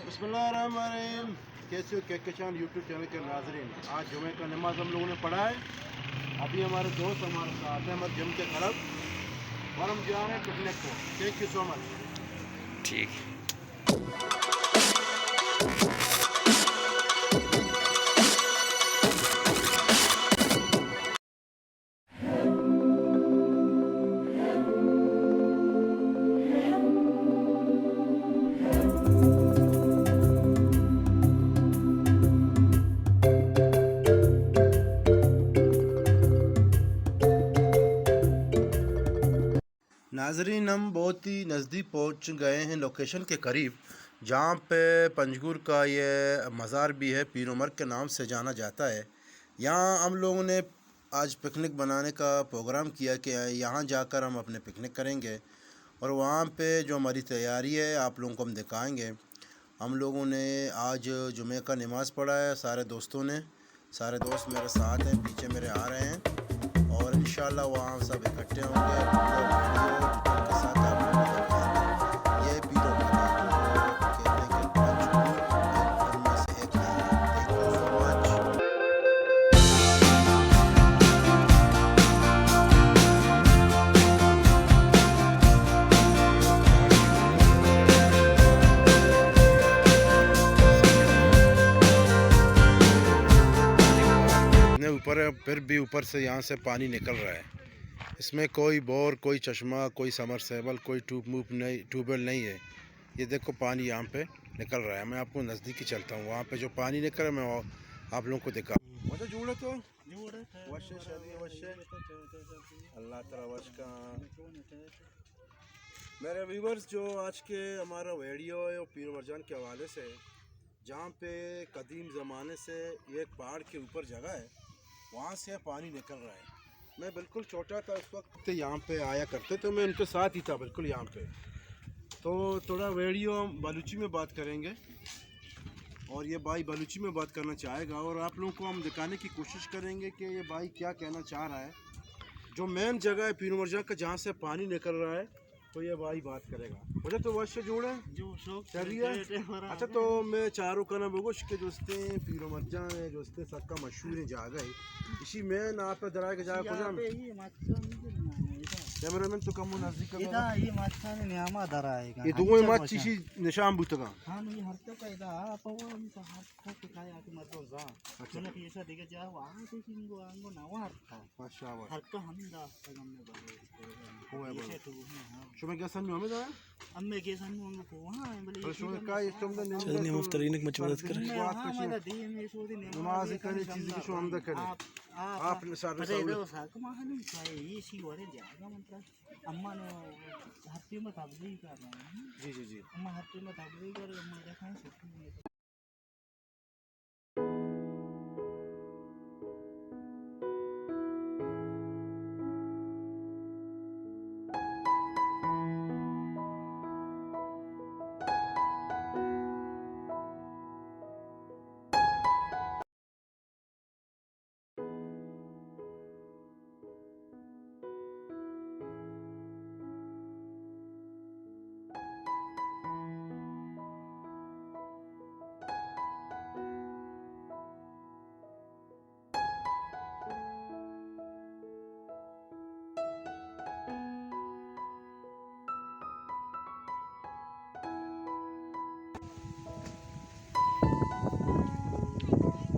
बिस्मिल्लाहिर्रहमानिर्रहीम। कैसे हो कहकशान यूट्यूब चैनल के नाजरीन। आज जुमे का नमाज हम लोगों ने पढ़ा है। अभी हमारे दोस्त हमारे साथ हैं, हमारे जिम के तरफ, और हम जा रहे हैं पिकनिक को। Thank you so much. ठीक। नाजरीन, हम बहुत ही नज़दीक पहुंच गए हैं लोकेशन के करीब, जहां पे पंजगुर का ये मज़ार भी है, पीर उमर के नाम से जाना जाता है। यहां हम लोगों ने आज पिकनिक बनाने का प्रोग्राम किया कि यहां जाकर हम अपने पिकनिक करेंगे, और वहां पे जो हमारी तैयारी है आप लोगों को हम दिखाएंगे। हम लोगों ने आज जुमे का नमाज़ पढ़ा है सारे दोस्तों ने। सारे दोस्त मेरे साथ हैं, पीछे मेरे आ रहे हैं, और इंशाल्लाह वहाँ सब इकट्ठे होंगे। वीडियो के साथ आप लोगों को दिखाएंगे। ये पीरो का जो कहते हैं कि पंजगुर उनमें से एक है। Thank you so much. इतने ऊपर है, फिर भी ऊपर से यहाँ से पानी निकल रहा है। इसमें कोई बोर, कोई चश्मा, कोई समरसेबल, कोई ट्यूबवेल नहीं है। ये देखो पानी यहाँ पे निकल रहा है। मैं आपको नज़दीकी चलता हूँ, वहाँ पे जो पानी निकल रहा है मैं आप लोगों को दिखा। अल्लाह ताला वश का। मेरे व्यूवर्स, जो आज के हमारा वीडियो है वो पीर मरजान के हवाले से है, जहाँ पे कदीम ज़माने से एक पहाड़ के ऊपर जगह है, वहाँ से पानी निकल रहा है। मैं बिल्कुल छोटा था उस वक्त, यहाँ पे आया करते तो मैं उनके साथ ही था बिल्कुल यहाँ पे। तो थोड़ा वीडियो हम बलूची में बात करेंगे, और ये भाई बलूची में बात करना चाहेगा, और आप लोगों को हम दिखाने की कोशिश करेंगे कि ये भाई क्या कहना चाह रहा है। जो मेन जगह है पीर मरजान का, जहाँ से पानी निकल रहा है, तो ये भाई बात करेगा। मुझे तो वश से जोड़े चलिए। अच्छा, तो मैं चारों का ना बगुश के दोस्ते पीर मरजान है, दोस्ते सबका मशहूर है जगह है। इसी में ना आप दराए के जगह को कैमरामैन तो कम नजदीक का ये माछाने न्यामा दराएगा। ये दो माछ चीशी निशान बुतगा। हां ये हरते पैदा पवन तो हाथ को काय आके मत जा। मैंने ऐसा देखे जा वहां से सिंगो आंगो ना हरता माशाल्लाह हर तो हम दा हमने बारे हो है ये तो हां शो में क्या सन में हमें दा अम्मे के सन में को हां बोले शो में का इस तुम ने चलनी मुफ्तरीन की मदद कर बात मेरा दी में सो दिन नमाज करने चीज की शो अंदर करे आप ने सारे तो साक माहनी चाहिए ये सी वरे जाएगा मतलब अम्मा ने हफ्ते में तबलीग कर रहे हैं। जी जी जी, अम्मा हफ्ते में तबलीग कर अम्मा रखा है।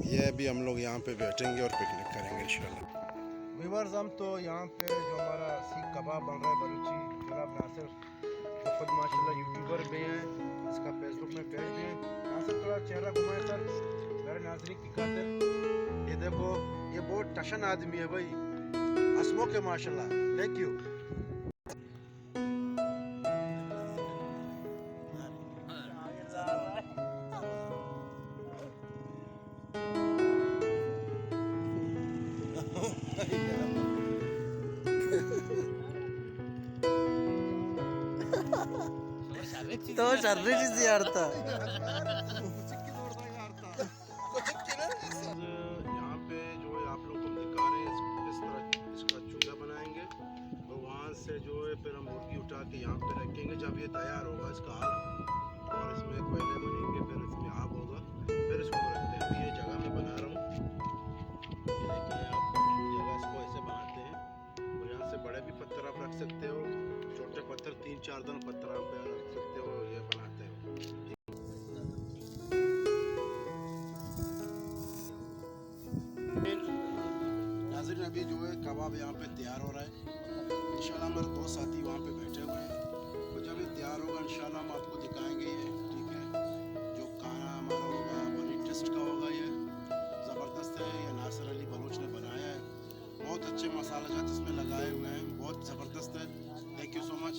ये अभी हम लोग यहाँ पे बैठेंगे और पिकनिक करेंगे इंशाल्लाह। व्यूअर्स, हम तो यहाँ पे जो हमारा सीख कबाब बन रहा है बलूची, जनाब नासिर, जो खुद माशाल्लाह यूट्यूबर भी हैं, इसका फेसबुक में पेज भी है। नासिर थोड़ा चेहरा घुमाए सर, मेरे नाजरीन की खातिर। ये देखो, ये बहुत टशन आदमी है भाई, हंसमो के माशाल्लाह। Thank you. तो शर्री चीज यारता यहाँ पे जो है आप लोग को दिखा रहे हैं, इस तरह इसका चूल्हा बनाएंगे, और वहाँ से जो है फिर हम मुर्गी उठा के यहाँ पे रखेंगे। जब ये तैयार होगा इसका आग, और इसमें कोयले बनेंगे, फिर अभी जो है कबाब यहाँ पे तैयार हो रहा है। इंशाल्लाह हमारे दो साथी वहाँ पे बैठे हुए हैं, तो जब ये तैयार होगा इंशाल्लाह हम आपको दिखाएंगे ये। ठीक है, जो खाना हमारा होगा बड़ी टेस्ट का होगा, ये ज़बरदस्त है। ये नासिर अली बलोच ने बनाया है, बहुत अच्छे मसाले जात इसमें लगाए हुए हैं, बहुत ज़बरदस्त है। Thank you so much.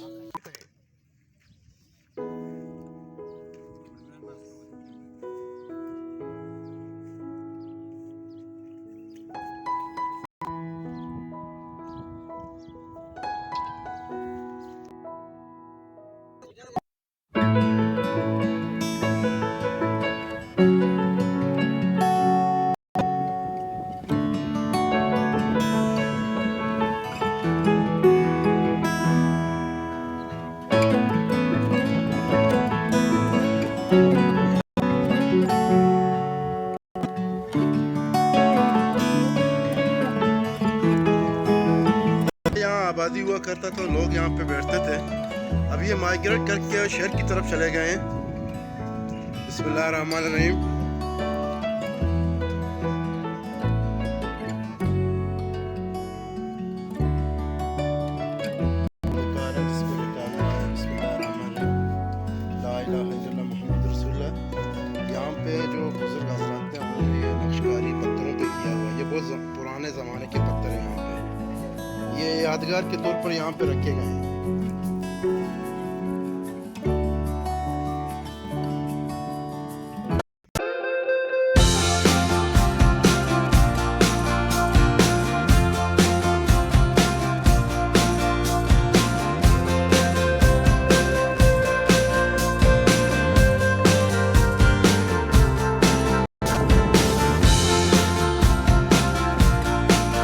यहाँ आबादी हुआ करता तो लोग यहाँ पे बैठते थे, अब ये माइग्रेट करके शहर की तरफ चले गए हैं। बिस्मिल्लाहिर्रहमानिर्रहीम। यहाँ पे जो बुजुर्ग हजरात हैं उन्होंने ये नक्शकारी पत्थरों पे किया हुआ है, ये बहुत पुराने ज़माने के पत्थर हैं। यहाँ पे ये यादगार के तौर पर यहाँ पे रखे गए हैं।